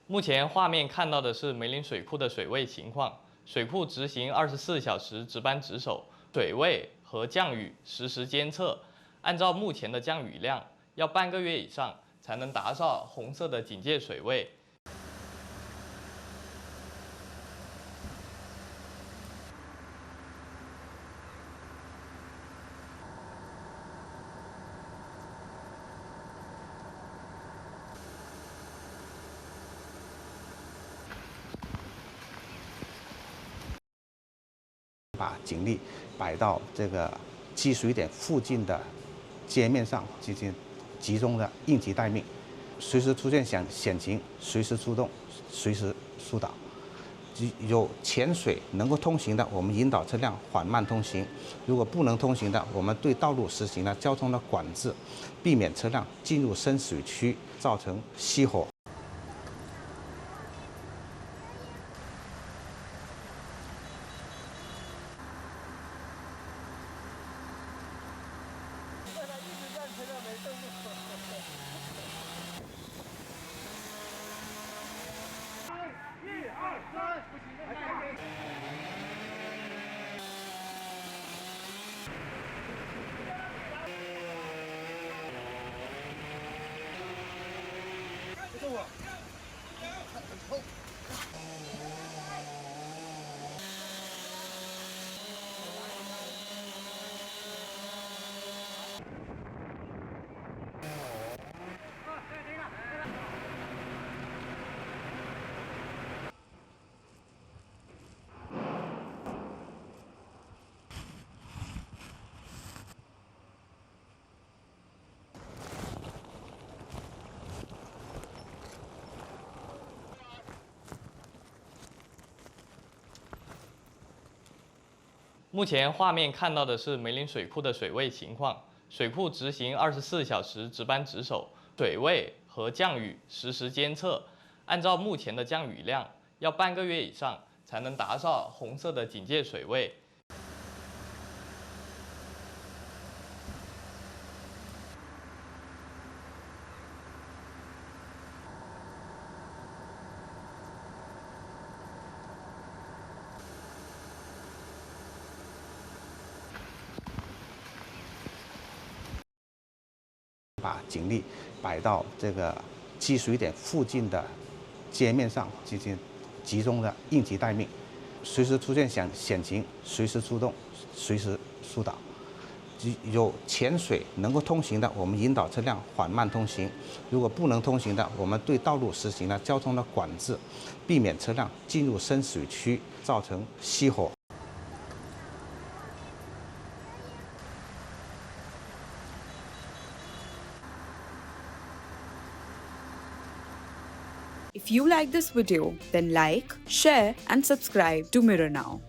目前画面看到的是梅林水库的水位情况，水库执行24小时值班值守，水位和降雨实时监测。按照目前的降雨量，要半个月以上才能达到红色的警戒水位。把警力摆到这个积水点附近的街面上进行集中的应急待命，随时出现险情，随时出动，随时疏导。有前水能够通行的，我们引导车辆缓慢通行；如果不能通行的，我们对道路实行了交通的管制，避免车辆进入深水区，造成熄火。目前画面看到的是梅林水库的水位情况，水库执行24小时值班值守，水位和降雨实时监测。按照目前的降雨量，要半个月以上才能达到红色的警戒水位。把警力摆到这个积水点附近的街面上进行集中的应急待命，随时出现险情，随时出动，随时疏导。有前水能够通行的，我们引导车辆缓慢通行；如果不能通行的，我们对道路实行了交通的管制，避免车辆进入深水区，造成熄火。If you like this video, then like, share and subscribe to Mirror Now.